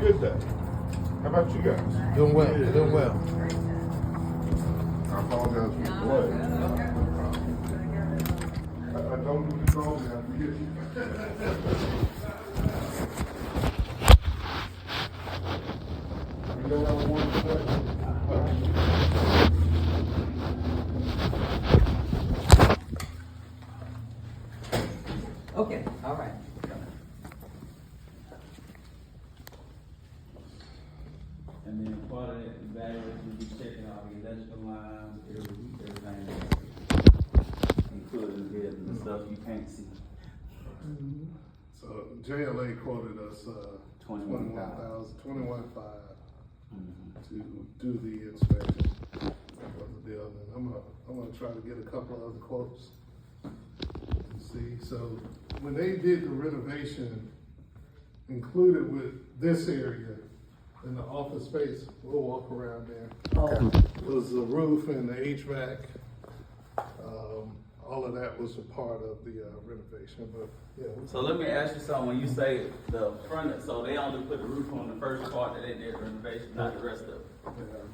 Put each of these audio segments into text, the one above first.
good day. How about you guys? Doing well, doing well. I apologize for the delay. I don't do the call, man. I forget. You know what I want to say? Okay, all right. And then part of that evaluation, we'll be checking all the electrical lines, everything, including the stuff you can't see. So JLA quoted us, $21,500. $21,500 to do the inspection of the building. I'm gonna try to get a couple of other quotes. See, so when they did the renovation, included with this area in the office space, we'll walk around there. Was the roof and the HVAC. All of that was a part of the renovation, but yeah. So let me ask you something, when you say the front, so they only put the roof on the first part that they did renovation, not the rest of it?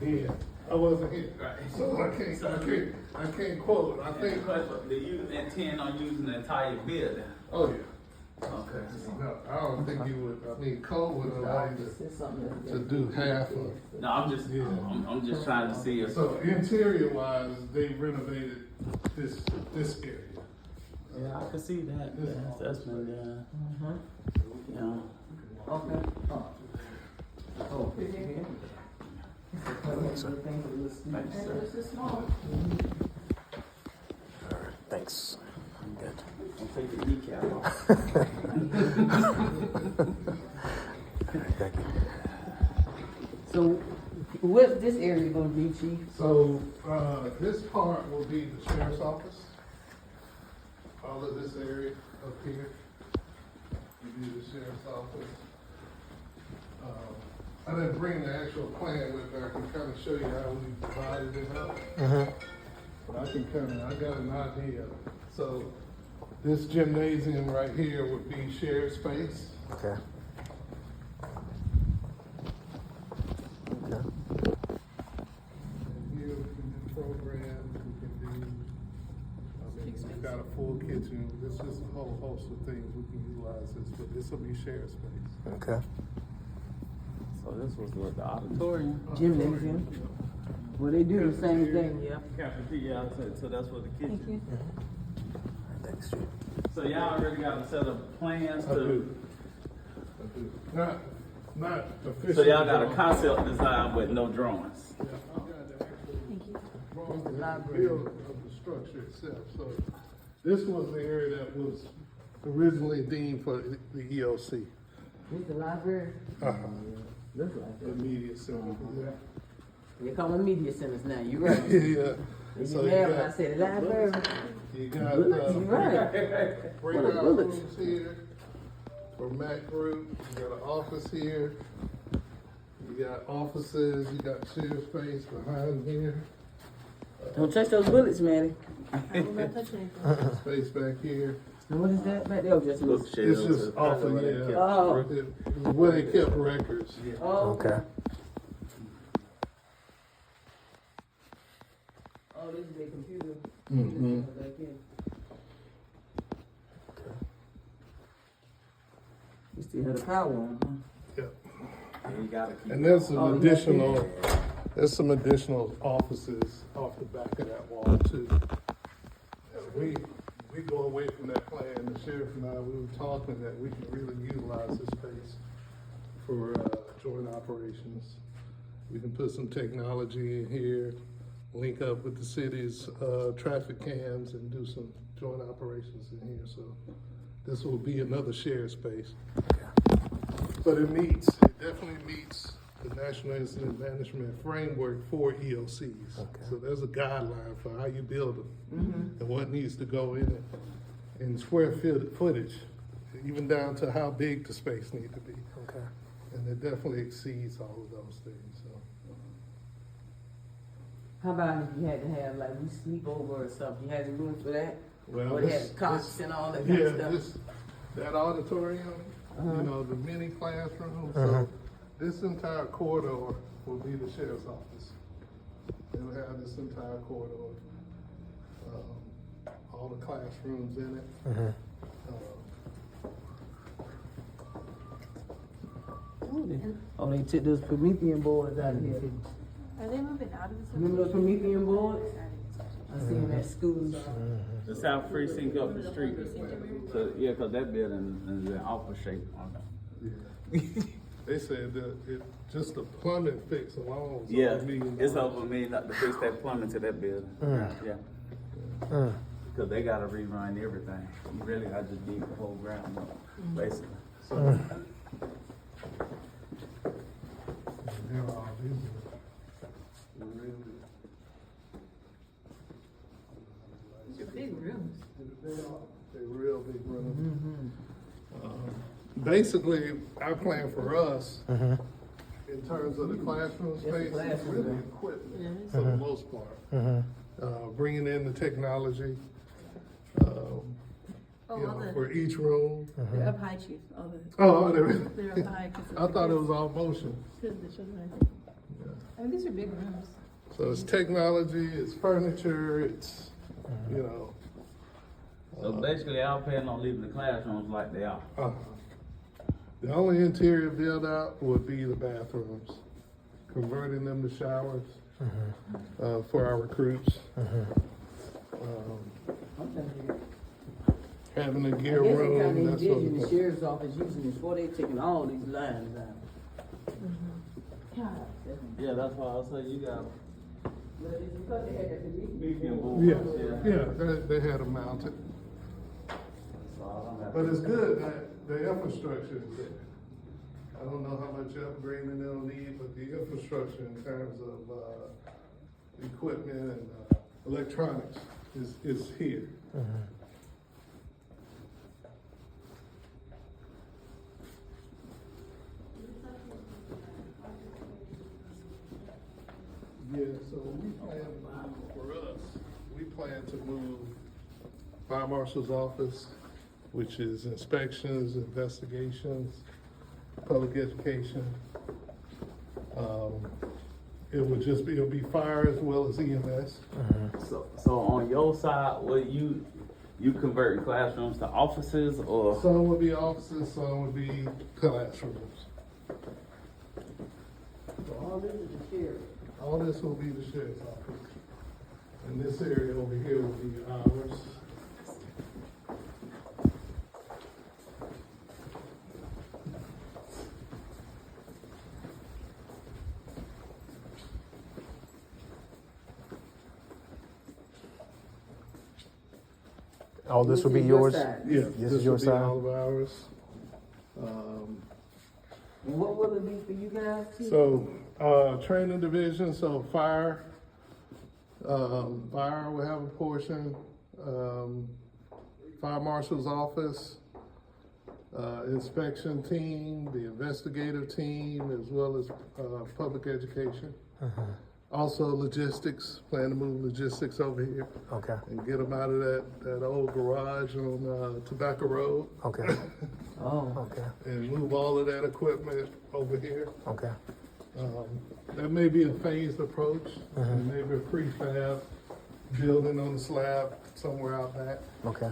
Yeah, I wasn't here, Right. so I can't quote. I think. Do you intend on using the entire building? Oh yeah. Okay. No, I don't think you would. I mean, code would allow you to do half of. No, I'm just just trying to see if. So interior wise, they renovated this area. Yeah, I can see that. That's been done. Yeah. Okay. Thanks. I'm good. Don't take the kneecap off. Thank you. So, what's this area gonna be, Chief? So this part will be the sheriff's office. All of this area up here will be the sheriff's office. I didn't bring the actual plan with me. I can kind of show you how we divided it up. But I got an idea. So this gymnasium right here would be shared space. Okay. And here we can do programs, we can do, we've got a full kitchen. This is a whole host of things we can utilize this, but this will be shared space. Okay. So this was what, the auditorium? Gymnasium. Well, they do the same thing, yeah. Cafeteria, so that's what the kitchen. Thanks, Chief. So y'all already got a set of plans I to, do. Not official. so y'all got a concept design with no drawings? Yeah, I got the actual drawings and build of the structure itself. So this was the area that was originally deemed for the EOC. This the library? Looks like The media center. They call them media centers now, you right. Yeah. So you when I said library. You got You right. breakout bullets. rooms here for Mac Group. You got an office here. You got offices. You got shared space behind here. Don't touch those bullets, Manny. Space back here. And what is that back there? Oh, just look. It's just office. Yeah. Oh. It was where they kept records. Oh. Okay. Oh, this is their computer. Mm-hmm. Back here. You still have the power on, huh? Yep. You gotta keep. And there's some Oh, there's some additional offices off the back of that wall too. We go away from that plan. The sheriff and I, we were talking that we can really utilize this space for joint operations. We can put some technology in here, link up with the city's traffic cams and do some joint operations in here. So this will be another shared space. But it definitely meets the National Incident Management Framework for EOCs. Okay. So there's a guideline for how you build them and what needs to go in it, and square footage, even down to how big the space needs to be. Okay. And it definitely exceeds all of those things. So. How about if you had to have like we sleep over or something? You had the room for that? Well, Or they had cots and all that kind of stuff? that auditorium, you know, the mini classroom. So this entire corridor will be the sheriff's office. They will have this entire corridor, all the classrooms in it. Oh, they took those Promethean boards out of here. Are they moving out of the Remember those Promethean boards? I seen that school. The South Precinct up the street. So, yeah, cause that building is in awful shape. Yeah. They said that just the plumbing fix alone was Yeah, over $1 million. it's over $1 million to fix that plumbing to that building. Yeah. Cause they gotta rerun everything. You really gotta just dig the whole ground up, basically. So, they're all busy. Really. big rooms? They're real big rooms. Basically, our plan for us, in terms of the classroom space, is really equipment for the most part. Bringing in the technology, for each room. They're up high, chief. All the, Oh, they're up high. I thought it was all motion. Because the children are taking. I mean, these are big rooms. So it's technology, it's furniture, it's, you know. So basically, our plan on leaving the classrooms like they are. The only interior build out would be the bathrooms, converting them to showers for our recruits. Having a gear I guess room, they kind of that sort of envision the thing. sheriff's office using this before they taking all these lines out. God. Yeah, that's why I say you got But it's because they had that medium Yeah, boards. they had them mounted. But it's good that the infrastructure is there. I don't know how much upgrading they'll need, but the infrastructure in terms of equipment and electronics is here. Yeah, so we plan to move, for us, we plan to move Fire Marshal's office, which is inspections, investigations, public education. It'll be fire as well as EMS. So on your side, what you converting classrooms to offices or? Some would be offices, some would be classrooms. So all this is the sheriff. All this will be the sheriff's office. And this area over here will be ours. All this will be yours? side. Yeah, This is this your will be side? all of ours. And what will it be for you guys? Chief? So, training division, so fire will have a portion, fire marshal's office, inspection team, the investigative team, as well as, public education. Also logistics, plan to move logistics over here Okay, and get them out of that old garage on, Tobacco Road okay, Oh. okay, and move all of that equipment over here. okay. That may be a phased approach, and maybe a prefab building on the slab somewhere out back. Okay.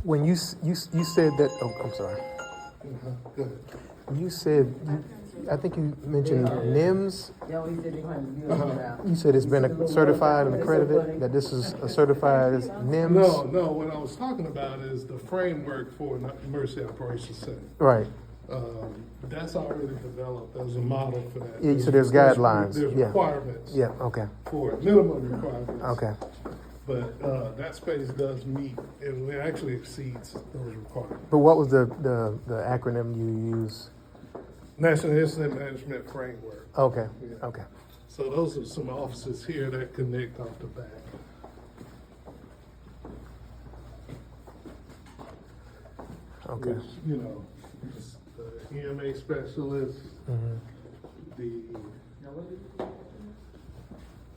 When you said that, oh, I'm sorry. Good. You said, I think you mentioned NIMS. Yeah, he said they going to build it out. You said it's been certified and accredited, that this is a certified as NIMS? No, what I was talking about is the framework for an Emergency Operations Center. Right, That's already developed as a model for that. Yeah, so there's guidelines, There's yeah. requirements yeah, okay, for it, minimum requirements. okay, But that space does meet, it actually exceeds those requirements. but what was the acronym you use? National Incident Management Framework. Okay, Yeah. okay, So those are some offices here that connect off the back. okay, Which, you know, is the EMA specialist, the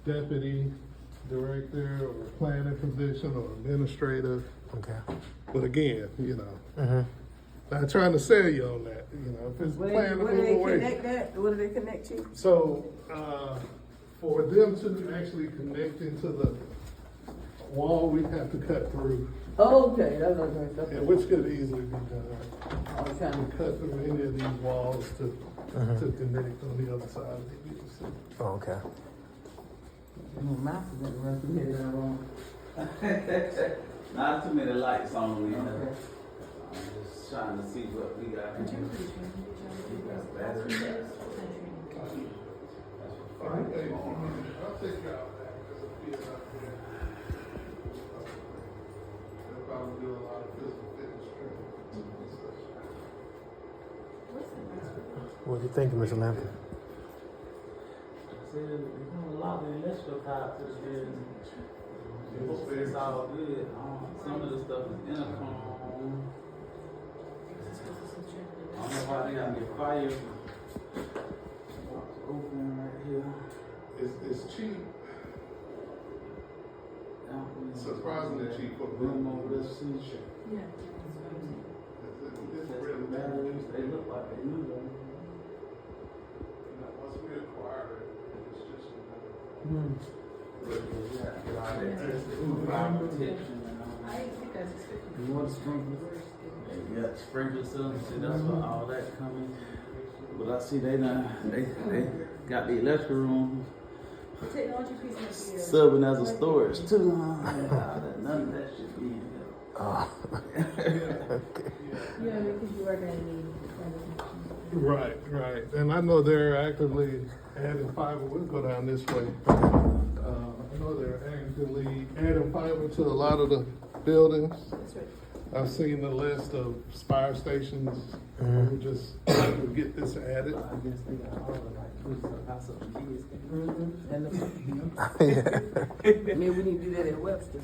deputy director or planning position or administrative. okay. But again, you know, not trying to sell you on that, you know, if it's plan to Where do move they away. connect that? Where do they connect to? So, for them to actually connect into the wall, we'd have to cut through, Oh, okay, that's okay. and which could easily be done. I was trying to Cut through any of these walls to connect on the other side of the EOC. Oh, okay. Mouse is in the rest of it wrong. Not too many lights on in Okay. there. I'm just trying to see what we got. We got batteries. I'll take you out back, there's a field out there. They'll probably do a lot of physical fitness training. What do you think, Mr. Lampkin? There's a lot of electrical power to the building. It's all good. Some of the stuff is intercom. I don't know why they got me fire. Open right here. It's cheap, surprisingly cheap for Room over there, see. Yeah. It's really Batteries, they look like they new though. once we acquire it, it's just. Fire protection and all I that. think that's expected. You want to sprinklers? Yeah, sprinkler system, see that's where all that coming. But I see they got the electrical room The technology piece might be serving as a storage too. None of that should be in there. Oh. Yeah, because you are gonna need. Right, and I know they're actively adding fiber, we'll go down this way. I know they're actively adding fiber to a lot of the buildings. That's right. I've seen the list of fire stations, we'll just get this added. I guess they got all the like tools of house of the kids. And Yeah. maybe we need to do that at Webster.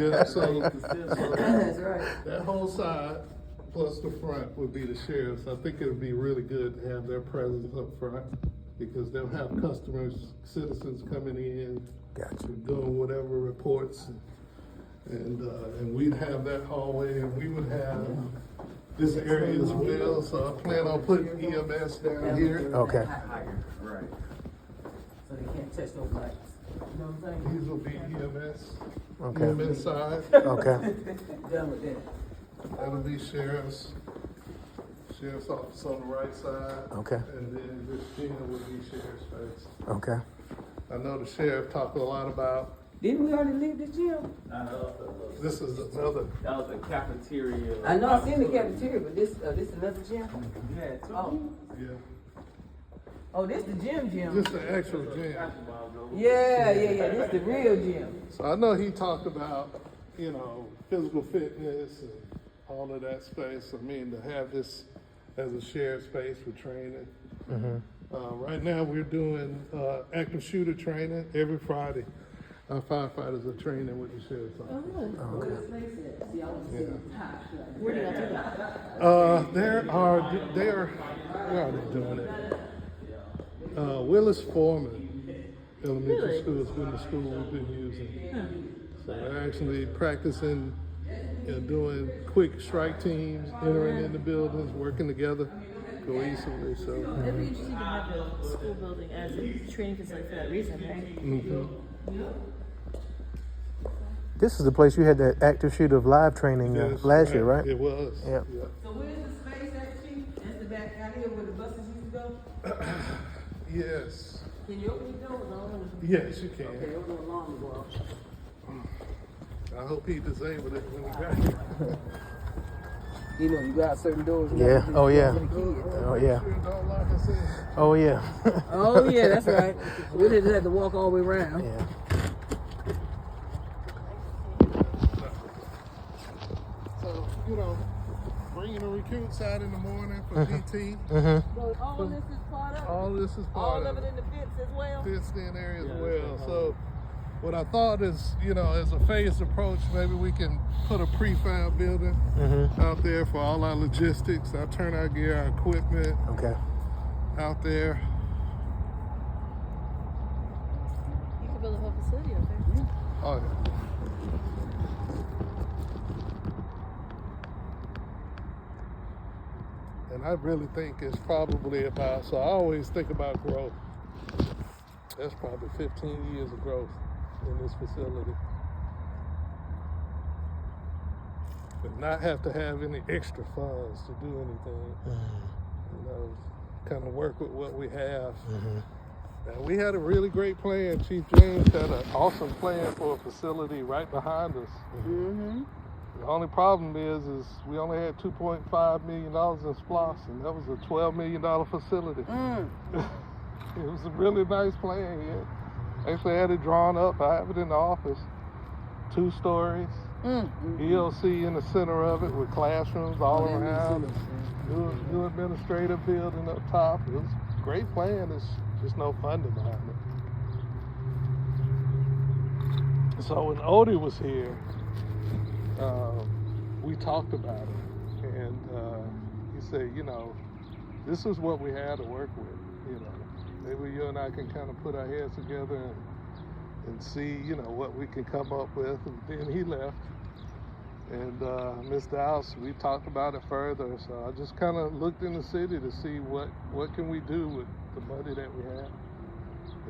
Yeah, so That's right. that whole side plus the front would be the sheriff's. I think it would be really good to have their presence up front because they'll have customers, citizens coming in, Gotcha. doing whatever reports. And we'd have that hallway and we would have this area as well. So I plan on putting EMS down here. Okay. Higher. Right. So they can't touch those lights. You know what I'm saying? These will be EMS, Okay. EMS side. Okay. Done with that. That'll be sheriff's office on the right side. Okay. And then this gym would be sheriff's space. Okay. I know the sheriff talked a lot about, Didn't we already leave this gym? this is another, That was a cafeteria. I know I seen the cafeteria, but this another gym? Yeah, two. Oh, yeah, oh, this the gym. just the actual gym. Yeah, this the real gym. So I know he talked about, you know, physical fitness and all of that space. I mean, to have this as a shared space for training. Right now, we're doing active shooter training every Friday. Our firefighters are training with the sheriff's office. Where do y'all do that? Where are they doing it? Willis Foreman Elementary School has been the school we've been using. So they're actually practicing, doing quick strike teams, entering in the buildings, working together cohesively. So. It'd be interesting to have the school building as a training facility for that reason, right? This is the place you had that active shooter of live training Yes, last year, right? It was. Yep. Yeah. So where's the space at, Chief? That's the back out here where the buses used to go? Yes. Can you open the door? Yes, you Okay, can. open the alarm door. I hope he disabled it when he got here. You know, you got certain doors. Yeah. Oh yeah. For the kids. Oh yeah. Sure don't lock us in. Oh yeah. Oh yeah, that's right. We just had to walk all the way around. Yeah. So, you know, bringing the recruits out in the morning for GT. So all this is part of it? All this is All part of of it it. in the fence as well? Fenced in area as well. So what I thought is, you know, as a phased approach, maybe we can put a prefab building out there for all our logistics, our turnout gear, our equipment Okay. out there. You could build a whole facility up there. Oh, And I really think it's probably about, so I always think about growth. That's probably 15 years of growth in this facility. But not have to have any extra funds to do anything. You know, kind of work with what we have. And we had a really great plan. Chief James had an awesome plan for a facility right behind us. The only problem is we only had $2.5 million in SPLOS, and that was a $12 million facility. It was a really nice plan, yeah. Actually had it drawn up. I have it in the office. 2 stories. EOC in the center of it with classrooms all around. New administrative building up top. It was a great plan. It's just no funding behind it. So when Odie was here, we talked about it, and he said, you know, this is what we had to work with. You know, maybe you and I can kind of put our heads together and see, you know, what we can come up with. And then he left, and Mr. House, we talked about it further. So I just kind of looked in the city to see what can we do with the money that we have.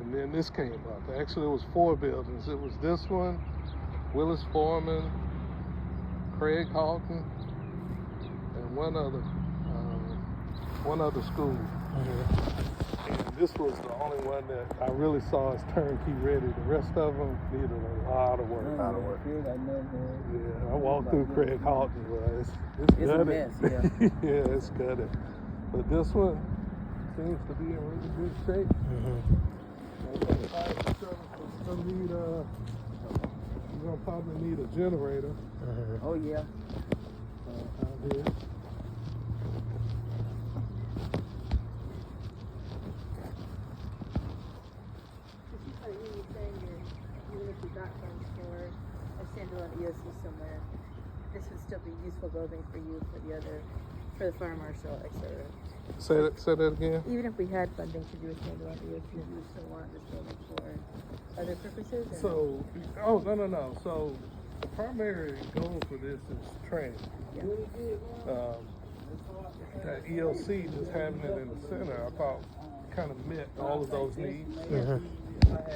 And then this came up. Actually, it was 4 buildings. It was this one, Willis Foreman, Craig Halton, and one other school. And this was the only one that I really saw as turnkey ready. The rest of them needed a lot of work. Yeah, I walked through Craig Halton. It's It's a gutted. mess, yeah. Yeah, it's gutted. But this one seems to be in really good shape. We're gonna probably need a generator. Oh yeah. Out here. Even if we got funds for a standalone EOC somewhere, this would still be a useful building for you for the fire marshal, etc. Say that again. Even if we had funding to do a standalone EOC, you would still want this building for other purposes? Or So, no. So, the primary goal for this is training. That EOC, just having it in the center, I thought kind of met all of those needs.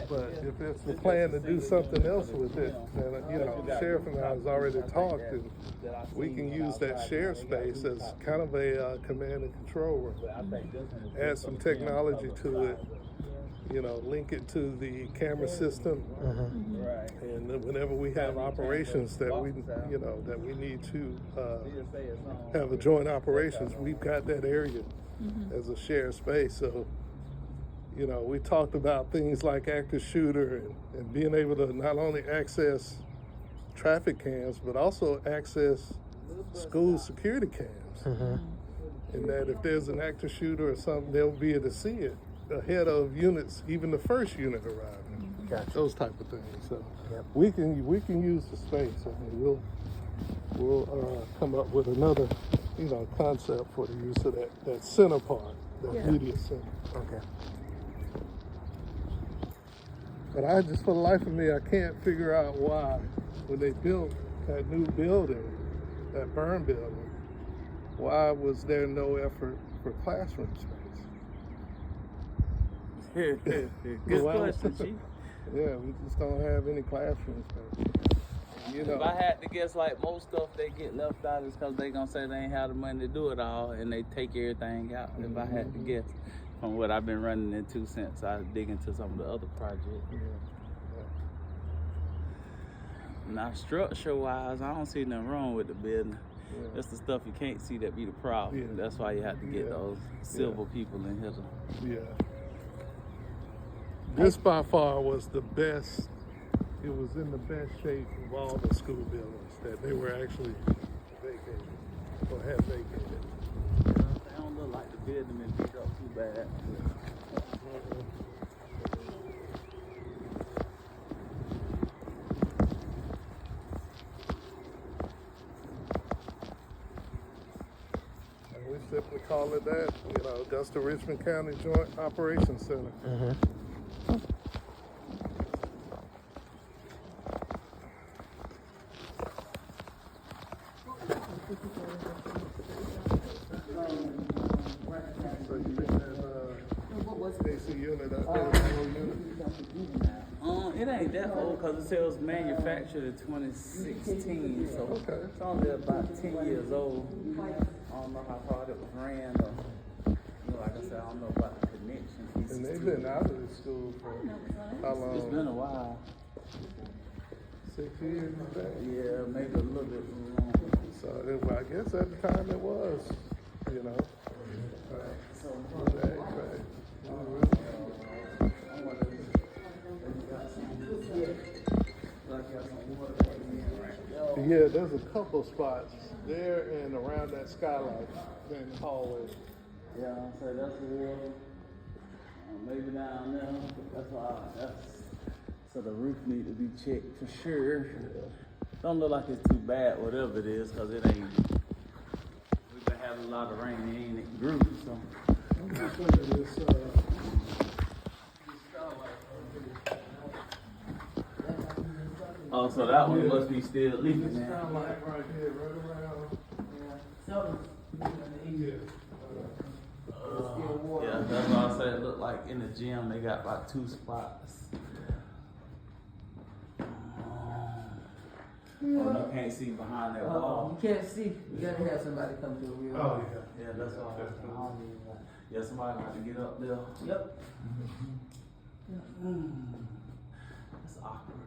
But if it's a plan to do something else with it, then, you know, the sheriff and I has already talked, and we can use that share space as kind of a command and control room. Add some technology to it, you know, link it to the camera system, and then whenever we have operations that we need to have a joint operations, we've got that area as a shared space. So, you know, we talked about things like active shooter and being able to not only access traffic cams, but also access school security cams. And that if there's an active shooter or something, they'll be able to see it ahead of units, even the first unit arriving. Gotcha. Those type of things. So we can use the space. I mean, we'll come up with another, you know, concept for the use of that center part, that media center. Okay. But I just, for the life of me, I can't figure out why, when they built that new building, that burn building, why was there no effort for classroom space? Good question, Chief. Yeah, we just don't have any classroom space. You know, If I had to guess, like most stuff they get left out is because they gonna say they ain't have the money to do it all, and they take everything out. If I had to guess, from what I've been running into since I dig into some of the other projects. Now, structure-wise, I don't see nothing wrong with the building. That's the stuff you can't see that be the problem. Yeah. That's why you have to get those civil people in here to. yeah. This by far was the best. It was in the best shape of all the school buildings that they were actually vacated or have vacated. They don't look like the building been beat up too bad. And we simply call it that, you know, Augusta-Richmond County Joint Operations Center. So you been What was that, AC unit up there, the whole unit? It ain't that old because it was manufactured in 2016, so Okay. it's only about 10 years old. I don't know how hard it was ran, or like I said, I don't know about the connection pieces. And they've to been it. out of the school for how long? It's been a while. 6 years, you think? Yeah, maybe a little bit long. So I guess at the time it was, you know. So, Right, right. Yeah, there's a couple spots there and around that skylight in the hallway. yeah, so that's the water. Maybe down there. So the roof need to be checked for sure. Don't look like it's too bad, whatever it is, because it ain't. We've been having a lot of rain, it ain't it grew, so. I'm just looking at this skylight. Oh, so that one must be still leaking This now. skylight right here, right around. Yeah. Yeah, that's why I said it looked like in the gym they got about 2 spots. Oh, you can't see behind that You wall. can't see, you gotta have somebody come to a real. Oh, Yeah, that's why I was telling. Yeah, somebody got to get up there. Yep. That's awkward.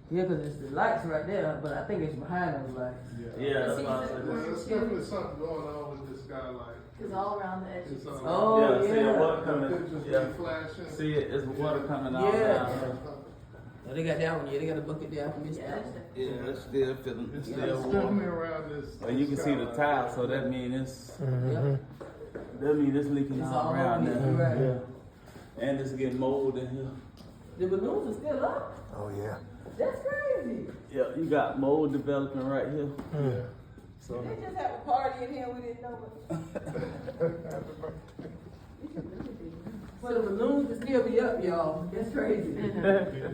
Yeah, cause it's the lights right there, but I think it's behind those lights. Yeah, that's why I said Well, that. there's definitely something going on with this skylight. Cause all around the edges. It's, Oh, Yeah, see the yeah. water the coming. pictures Yeah. be flashing. See it, it's water coming out Yeah. now. Oh, they got that one, yeah, they got a bucket there, I missed that one. Yeah, it's still feeling, It's it's it's still definitely warm. around this. And you can see the skylight. tile, so that means it's, Yep. it's leaking It's all all around over there. here, right. Yeah. And it's getting mold in here. The balloons are still up? Oh, yeah. That's crazy. Yeah, you got mold developing right here. Yeah. So They just have a party in here, we didn't know it. For the balloons to still be up, y'all, that's crazy. where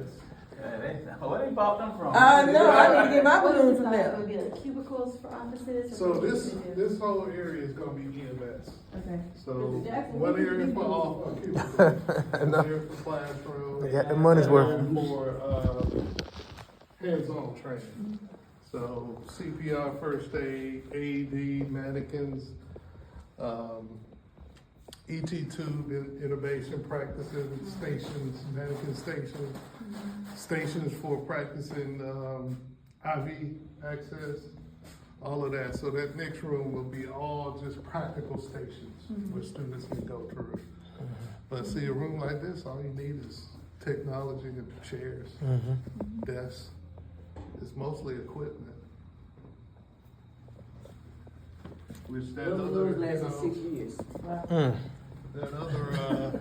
they popped them from? I know, I need to get my What is balloons it from like? there. Would it be like cubicles for offices? or So what do this, they do? this whole area is gonna be EMS. Okay. So Jackson, one what do you area think for you all cubicles, one area for classroom. They got the money's worth. and for, hands-on training. So CPR, first aid, AED, mannequins, ET tube, intubation practicing stations, mannequin stations, stations for practicing, IV access, all of that. So that next room will be all just practical stations where students can go through. But see, a room like this, all you need is technology and chairs, desks. It's mostly equipment. Which that Those other, balloons you lasted know, 6 years. that other,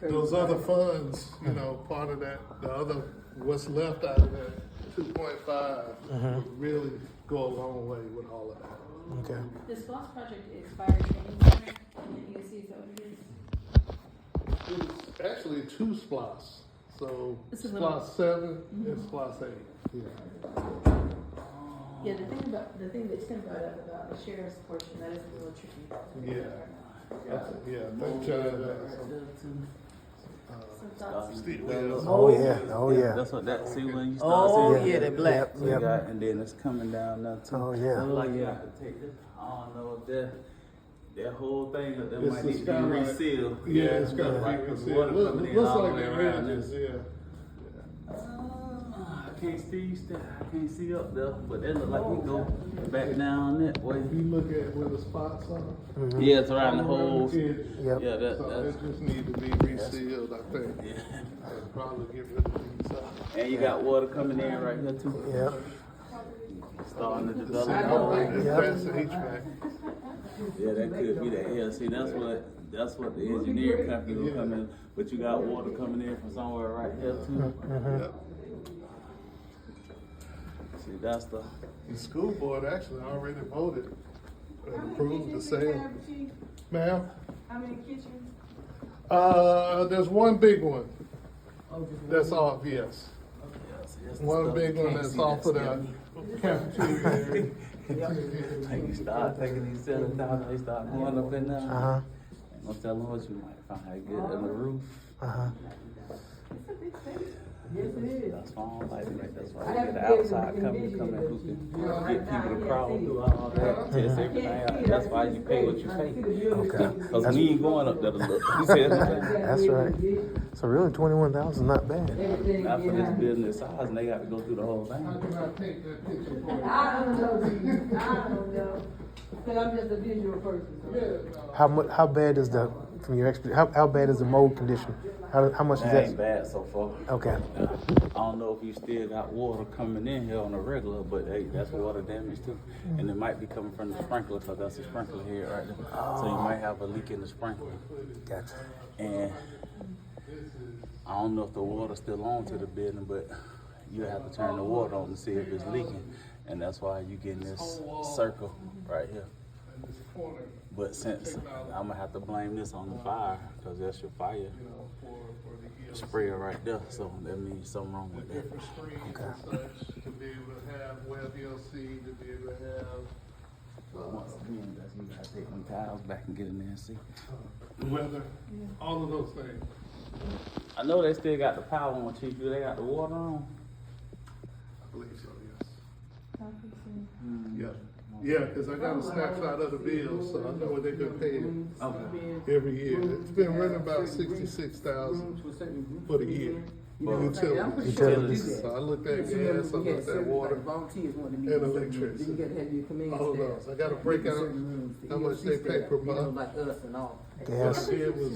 those other funds, you know, part of that, the other, what's left out of that 2.5 would really go a long way with all of that. Okay. This SPOS project expired training center in the EOC, is that what it is? It's actually 2 SPLOS. So This is what- SPLOS 7 and SPLOS 8. Yeah. Yeah, the thing that Tim brought up about the sheriff's portion, that is a little tricky. Yeah. Yeah, thank John. Some thoughts? Steve, Oh, yeah. Oh, yeah. That's what that, see when you start Oh, seeing. yeah, they black. So you got, and then it's coming down now too. Oh, yeah. So like you have to take this, I don't know, that whole thing that It's might the need to be skylight. resealed. Yeah, it's gotta Like, be 'cause resealed. water coming in Looks all like the way the around ridges, this. yeah. I can't see up there, but that look like we go back down that way. If you look at where the spots are. Yeah, it's around the all around whole. the edges. Yep. Yeah, So that's. it just need to be resealed, I think. Yeah. And probably get rid of these. And you got water coming in right here too. Yeah. Starting to See, develop. I don't think it's Yep. past the HVAC. Yeah, that could be that. Yeah, see, that's what the engineer company will come in, but you got water coming in from somewhere right here too. Yep. See, that's the. The school board actually already voted and approved the sale. Ma'am? How many kitchens? There's one big one. Oh, just one. That's off, yes. Yeah, see, that's the One stuff big you one can't that's see off of that's the cafeteria area. Like you start taking these $7, they start going up in there. Uh-huh. I'm telling what you might find good in the roof. Uh-huh. Yes, it is. That's why I don't like it. That's why I you have get to an be able outside to company envision coming that who can you- get people to crawl through all that, test everything out. That's why you pay what you pay. Okay. Because we ain't going up there to look. You see what I'm saying? That's right. So really, 21,000 is not bad. Everything, Not for you this know. business size, and they got to go through the whole How thing. can I take that picture for you? I don't know, dude. I don't know. Cause I'm just a visual person. So. Yeah, no. How bad is the, from your experience, how bad is the mold condition? How much is That ain't that? bad so far. Okay. Yeah. I don't know if you still got water coming in here on a regular, but hey, that's water damage too. And it might be coming from the sprinkler, because that's a sprinkler here right there. So you might have a leak in the sprinkler. Gotcha. And I don't know if the water's still on to the building, but you have to turn the water on to see if it's leaking. And that's why you getting this circle right here. In this corner, But since I'm gonna have to blame this on the fire, because that's your fire you know, for the EOC. sprayer right there. So that means something wrong with that. Different screens and such, to be able to have web EOC, to be able to have, But once again, that's you gotta take them tiles back and get in there and see. weather, all of those things. I know they still got the power on, Chief. Do they got the water on? I believe so, yes. Yeah, yeah, because I got a snapshot of the bill, so I know what they've been paying Okay. every year. It's been running about 66,000 for the year. Utilities. So I looked at gas, I looked at water, and electricity. You gotta have your command all of staff. those. I gotta break out how much they pay per month. Like us and all. What Gas. I did was,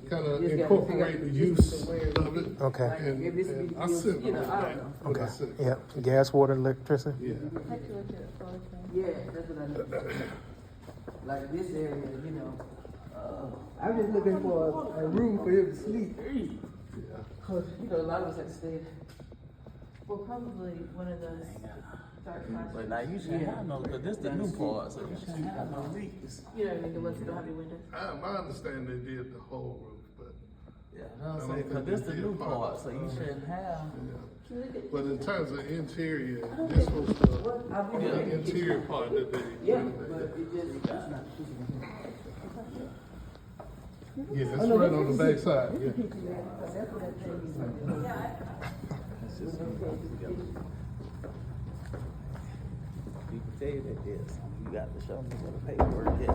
kind of incorporate the use of it. Okay. And I sent You know, all I that. don't What I Okay. sent. Yeah. Gas, water, electricity. Yeah. I have to look at it for it. Yeah, that's what I know. Like this area, you know, I'm just looking for a room for him to sleep. Yeah. Cause, you know, a lot of us have to stay. Well, probably one of those dark But classrooms. now you shouldn't have no, because this the new part, so you shouldn't have no leaks. You know what I mean? The ones that don't have any windows. My understanding they did the whole roof, but, Yeah, no, I'm saying, because this the new part, so you shouldn't have. yeah. But in terms of interior, this was the interior part that they Yeah, renovated. but it just, it's not. Yeah, it's right on the back side, yeah. It's just people tell you that there's something, you got to show me where the paperwork is.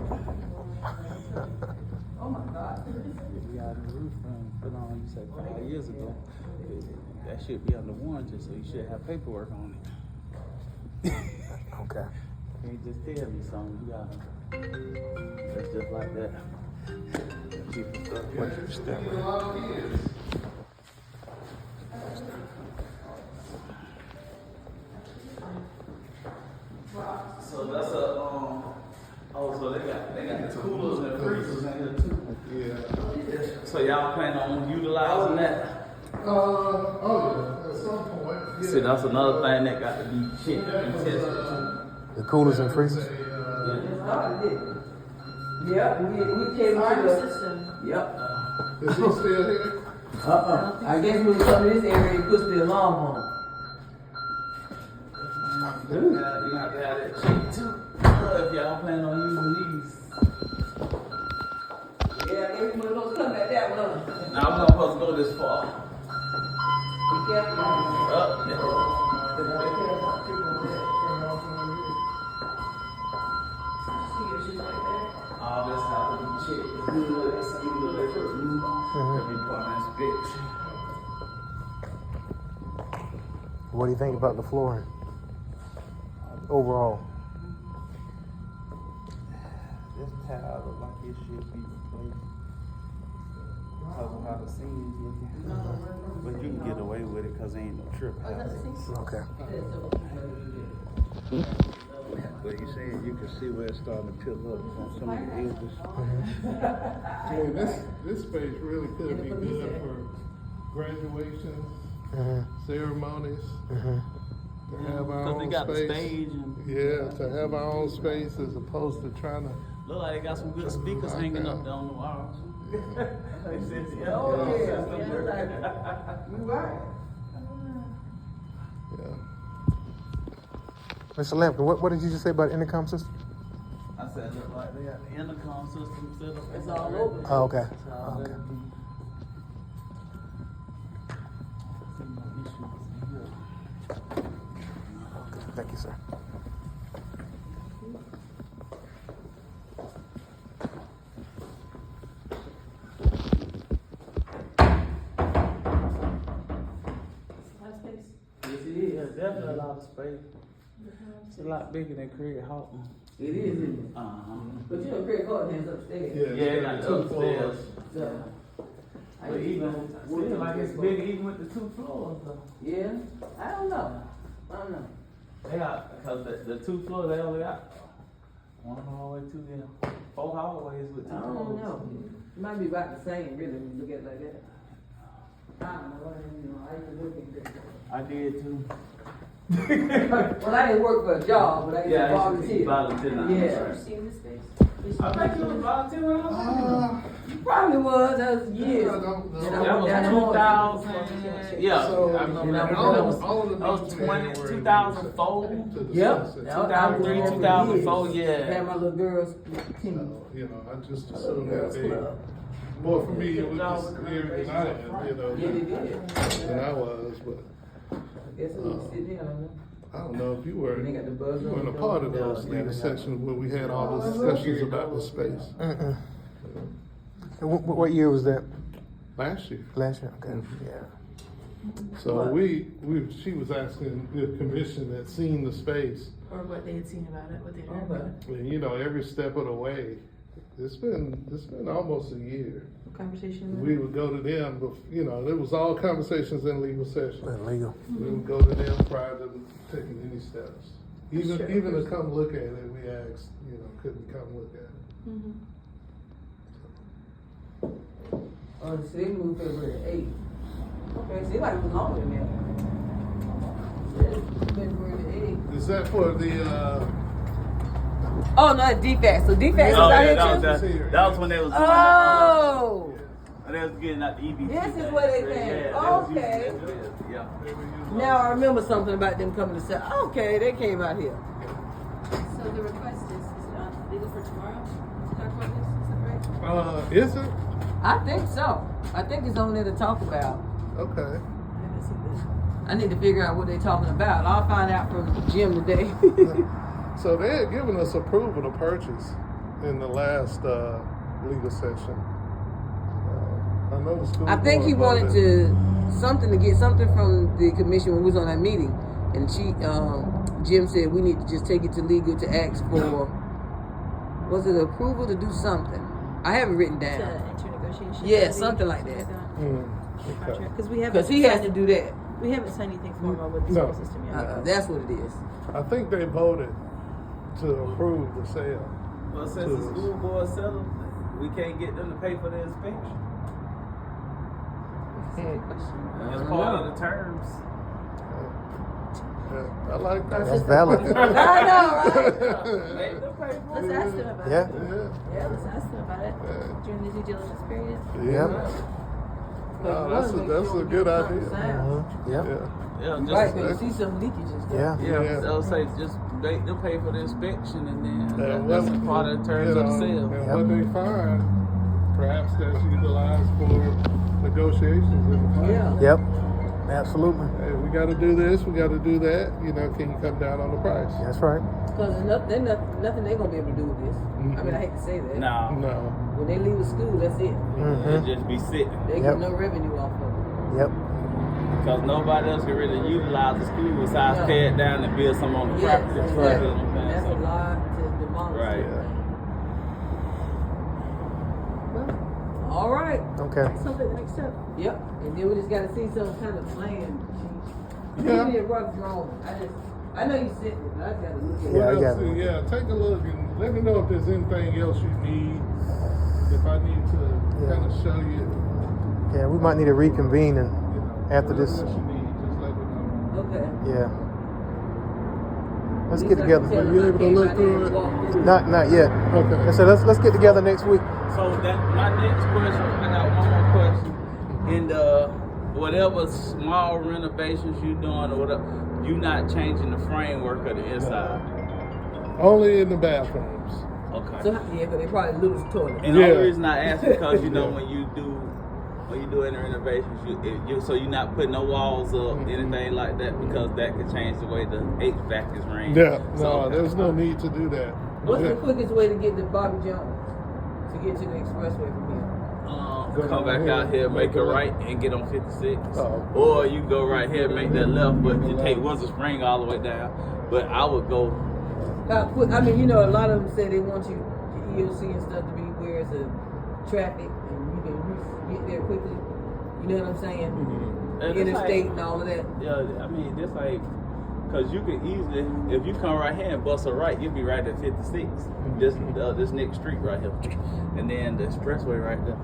Oh my God. We got a roof put on, you said 5 years ago. That should be under warranty, so you should have paperwork on it. Okay. You can't just tell me something, you got it's just like that. People stuff. What you step? So that's a oh, so they got the coolers and freezers in here too. Yeah. So y'all plan on utilizing that? Oh, yeah, at some point, yeah. See, that's another thing that got to be checked and tested too. The coolers and freezers. Yeah, we came Our to the, system. yep. Is he still here? I guess when we come to this area, it puts the alarm on. You have to have that checked too. If y'all plan on using these. Yeah, I guess we're gonna come at that one. Now I'm not supposed to go this far. Be careful. Up, yeah. All this have to be checked. You know, that's something that they first move on. Every part that's fixed. What do you think about the flooring? Overall. This tile look like it should be replaced because of how the seams looking. But you can get away with it because ain't no trip hazard. Okay. But you saying you can see where it's starting to peel up on some of the edges. I mean, this space really could be good for graduations, ceremonies, to have our Because they own got the space. stage and Yeah, to have our own space as opposed to trying to. look like they got some good speakers hanging up there on the walls. They said, yeah, Oh, yeah, yeah. system You're working. right. Yeah. Mr. Lampkin, what did you just say about the intercom system? I said, look like they got the intercom system set up. It's all over. Oh, okay. So I'll let Okay. it be. See no issues in here. Thank you, sir. Yes, it is. Yeah, definitely a lot of space. It's a lot bigger than Craig Houghton. It is, isn't it? But you know, Craig Carter's upstairs. Yeah, it got two upstairs. So, But even, seems like it's bigger even with the 2 floors though. Yeah, I don't know. They got, because the 2 floors, they only got one hallway, 2 there. 4 hallways with 2 I floors. don't know. It might be about the same, really, when you look at it like that. I don't know. I used to work in Craig Carter. I did too. Well, I didn't work for a job, but I used to Yeah, I used to be volunteer. volunteer. Yeah. Ever seen this space? I think you was volunteering when I was You probably was. That was years. I don't know. And That was down in Morgan. 2000. Yeah, So, I remember that. all of That was these 20, men were 2004. to the Yep. sunset. 2003, 2004, yeah. Had my little girls. So, you know, I just assumed that they more familiar with this area than I am, you know, Yeah, they did. than I was, but Guess who was sitting there? I don't know if you were, They got the buzzer. you weren't a part of those leader sessions where we had all those discussions about the space. Mm-mm. And what year was that? Last year. Last year? Okay. Yeah. So she was asking the commission that seen the space, Or what they had seen about it, what they'd heard about it. and you know, every step of the way, it's been almost a year. Conversation. We would go to them, but, you know, there was all conversations in legal session. Legal. We would go to them prior to taking any steps. Even to come look at it, we asked, you know, could we come look at it? Mm-hmm. Oh, so they moved February 8th. Okay, see, like it was longer than that. February 8th. Is that for the, Oh, no, it's DFAS. So DFAS is Oh, out yeah, here that, too? that was when they was doing Oh! that. They was getting out the EBT. This is where they came. Yeah, they was using Okay. that. Yeah. Now I remember something about them coming to say, okay, they came out here. So the request is it legal for tomorrow to talk about this? Is that right? is it? I think so. I think it's on there to talk about. Okay. I haven't seen this. I need to figure out what they're talking about. I'll find out from Jim today. So they had given us approval to purchase in the last legal session. I know the school. I think he board wanted voted. to get something from the commission when we was on that meeting, and Jim said we need to just take it to legal to ask for, was it approval to do something? I have it written To down. enter negotiations. Yeah, something like that. Okay. Because we haven't. Because he has to do that. We haven't signed anything formal with the No. school system yet. That's what it is. I think they voted to approve the sale. Well, since the school board settled, we can't get them to pay for the inspection. That's part of the terms. Yeah, I like that. That's valid. I know, right? Make them pay for Let's it. ask them about Yeah. it. Yeah. Yeah, let's ask them about it during the due diligence period. Yep. No, that's a good idea. Yep. Yeah. Yeah, just, Right, but you see some leakage and stuff. Yeah. Yeah, they'll say just make them pay for the inspection and then And that's what- a part of the terms of the sale. And what they find, perhaps that's utilized for negotiations in the plan. Yeah. Yep. Absolutely. Hey, we gotta do this, we gotta do that, you know, can you come down on the price? That's right. Because there's nothing they're going to be able to do with this. I mean, I hate to say that. No, No. When they leave the school, that's it. it'll just be sitting. They Yep. get no revenue off of it. Yep. Because nobody else can really utilize the school besides No. tear it down and build some on the Yes, property. exactly. So, That's a lot to demolish. Right. All right. Okay. Something the next step. Yep. And then we just got to see some kind of plan. Yeah. Maybe it runs wrong. I know you said it, but I got to look at Yeah, I it. got it. Yeah, take a look and let me know if there's anything else you need. If I need to kind of show you, Yeah, we might need to reconvene and you know, after whatever this. else you need, just let me know. Okay. Yeah. Let's At get least I can together. tell Were you them I able to came look out through there and it? walked through. Not yet. Okay. I said let's get together next week. So that my next question, I got one more question. In the whatever small renovations you doing or whatever, you not changing the framework of the inside. Only in the bathrooms. Okay. So yeah, because they probably lose the toilet. And the Yeah. only reason I ask is because you know when you do any renovations, so you're not putting no walls up, anything like that, because that could change the way the HVAC is ran. Yeah, So, no, there's no need to do that. What's Yeah. the quickest way to get to Bobby Jones? To get to the expressway from here? Go come down back here, out here, make a left. right, and get on 56. Oh. Or you go right here, make that left, but you take Windsor Spring all the way down. But I would go. I mean, you know, a lot of them say they want you, the EOC and stuff, to be where it's a traffic and you can get there quickly. You know what I'm saying? And it's Interstate like- and all of that. Yeah, I mean, this like, cause you could easily, if you come right here and bust a right, you'll be right at 56. This next street right here, and then the expressway right there.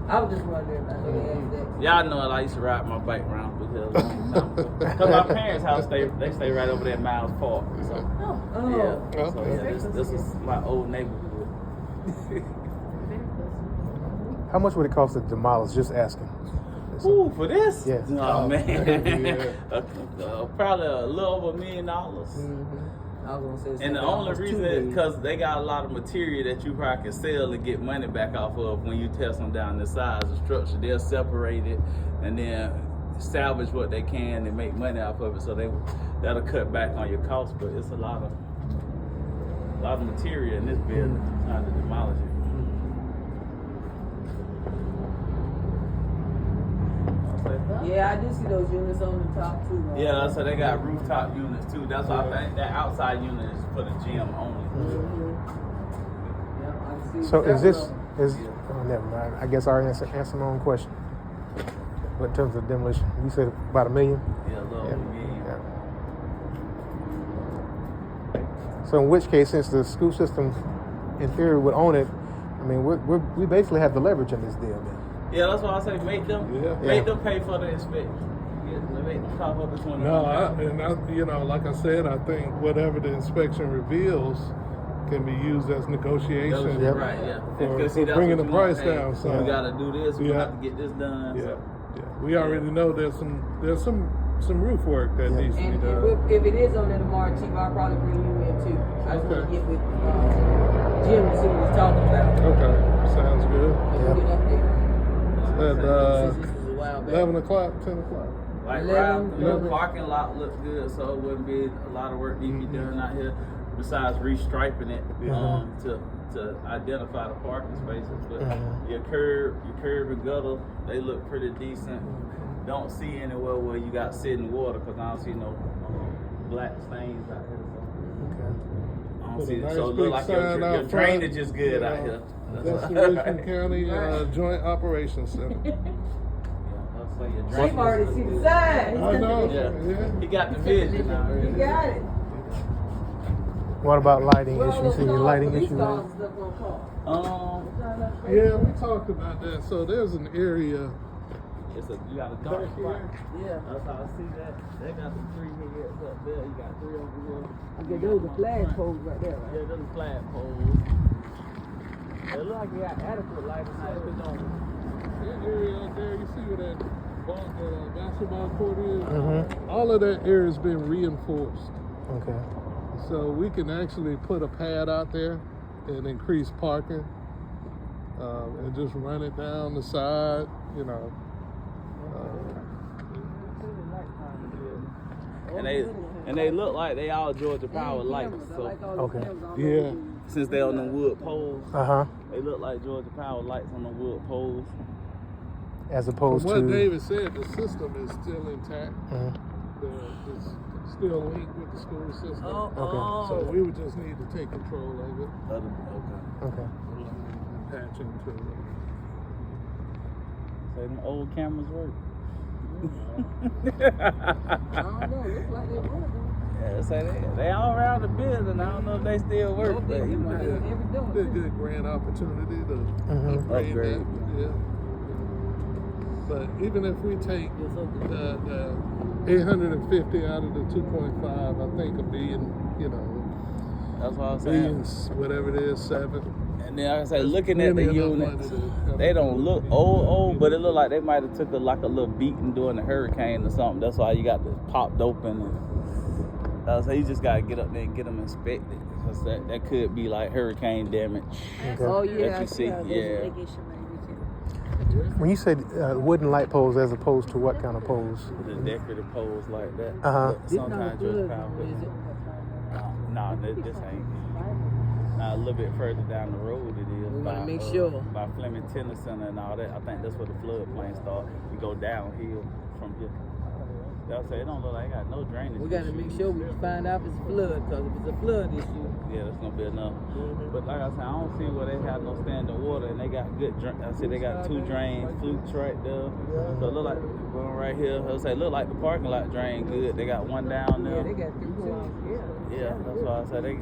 I was just wondering. I know they asked that. Y'all know I used to ride my bike around because my parents' house they stay right over there at Miles Park. So Oh. yeah, so yeah, this is my old neighborhood. How much would it cost to demolish? Just asking. Ooh, for this? Yes. Oh man, Yeah. probably a little over $1 million. I was gonna say. And the only reason is because they got a lot of material that you probably can sell and get money back off of when you test them down the size of structure. They'll separate it and then salvage what they can and make money off of it. So that'll cut back on your cost. But it's a lot of material in this building trying to demolish it. Yeah, I did see those units on the top too. Yeah, so they got rooftop units too. That's why I think that outside unit is for the gym only. Yeah, I see So is this several. oh, never mind. I guess I already answered my own question. But in terms of demolition, you said about $1 million? Yeah, a little Yeah. million. Yeah. So in which case, since the school system in theory would own it, I mean we basically have the leverage in this deal then. Yeah, that's why I say make them Yeah. pay for the inspection. Yeah, make them cough up between No, you know, like I said, I think whatever the inspection reveals can be used as negotiation. Yep. Right, yeah. For Because, see, that's bringing what the you want. price Hey, down, so- we gotta do this. We Yeah. have to get this done. Yeah, So. yeah. We already know there's some roof work that needs to be And done. if it is on there tomorrow, Chief, I'll probably bring you in too. I just want to Okay. get with Jim and see what he's talking about. Okay, sounds good. And get an update. At Since this was a while back. 11 o'clock, 10 o'clock. Like 11, the 11. parking lot looks good, so it wouldn't be a lot of work need to be done out here. Besides restriping it to identify the parking spaces, but your curb and gutter, they look pretty decent. Don't see anywhere where you got sitting water because I don't see no black stains out here. So. I don't Put see a it. nice So it big look like your sign out drainage front. is good out Yeah. here. That's the Richmond County Joint Operations Center. Chief already see the sign. I know. Yeah. Yeah. He got the vision now. You got it. What about lighting Well, issues? those See any cars, lighting police issues? cars is up on call. Yeah, we talked about that. So there's an area. You got a dark spot. Yeah. That's how I see that. They got the 3 heads up there. You got 3 over here. Okay, those are flag poles right there, right? Yeah, those are flag poles. It look like you got adequate lighting. How it been on? That area out there, you see where that basketball court is? Mm-hmm. All of that area has been reinforced. Okay. So we can actually put a pad out there and increase parking and just run it down the side, you know. And they look like they all Georgia Power lights. So Okay. Yeah. since they on the wood poles, Uh-huh. they look like Georgia Power lights on the wood poles. As From opposed what to David said, the system is still intact. Mhm. It's still linked with the school system. Okay. So we would just need to take control of it Okay. and patch into it. Say them old cameras work. I don't know. Looks like they were. Yeah, say they all around the building. I don't know if they still work, but you know. Be a good grand opportunity to upgrade Upgrade. that. Yeah. But even if we take the 850 out of the 2.5, I think $1 billion, you know, That's what I'm saying. billions, whatever it is, 7. And then like I say, looking at the Plenty enough units, money to- they don't look old, but it look like they might have took a little beating during the hurricane or something. That's why you got this popped open. And So you just gotta get up there and get them inspected. Cause that could be like hurricane damage. Okay. Oh yeah, That you see, There's yeah. litigation money we can. When you say wooden light poles as opposed to what kind of poles? The decorative poles like that. Uh-huh. But sometimes just pound No, this ain't. Now a little bit further down the road it is. We wanna make sure. By Fleming Tennis Center and all that. I think that's where the floodplain start. You go downhill from here. They'll say it don't look like it got no drainage. we gotta issue. make sure we find out if it's flood, because if it's a flood issue, Yeah, that's gonna be enough. But like I said, I don't see where they have no standing water, and they got good. I see they got 2 drain flutes right there. So it look like going right here. I say look like the parking lot drain good. They got one down yeah, there. they got 3 too. Yeah. Yeah, that's why I said they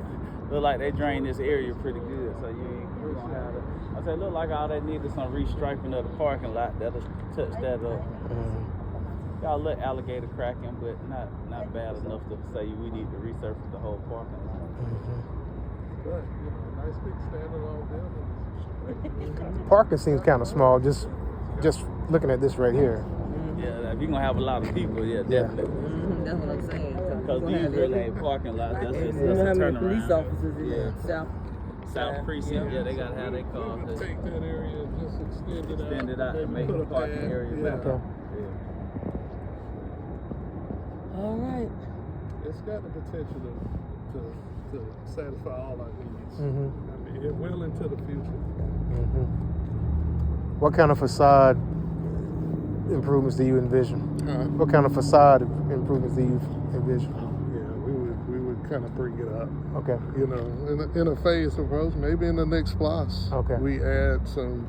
look like they drain this area pretty good. So you gonna have to. I said look like all they need is some restriping of the parking lot that'll touch that up. Got a little alligator cracking, but not bad enough to say we need to resurface the whole parking lot. But, nice big standalone buildings. Parking seems kind of small. Just looking at this right here. Yeah, if you're gonna have a lot of people, yeah, definitely. That's what I'm saying. Because these really ain't parking lots. That's just You know how a many police turnaround. officers in Yeah. South Precinct, yeah, they gotta have their We cars. would take that area and just extend it out. And make Put the a parking pad, area yeah. better. Okay. All right. It's got the potential to satisfy all our needs. Mhm. I mean, it will into the future. What kind of facade improvements do you envision? What kind of facade improvements do you envision? Yeah, we would kind of bring it up. Okay. You know, in a phased approach. Maybe in the next plus, Okay. we add some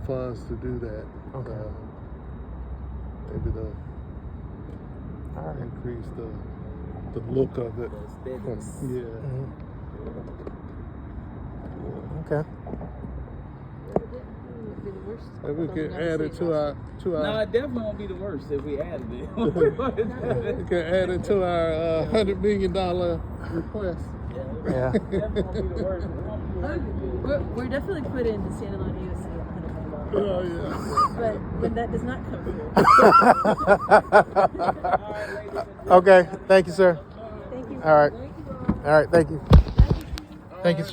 funds to do that. Okay. Maybe to All right. increase the look of it. The aesthetics. Yeah. Okay. Maybe we can add it to our No, it definitely won't be the worst if we added it. we can add it to our $100 million request. Yeah. Definitely won't be the worst. We're definitely put in the standalone EOC at $100 million. Oh yeah. But when that does not come through. Okay. Thank you, sir. Thank you. All right. All right. Thank you. Thank you, Chief.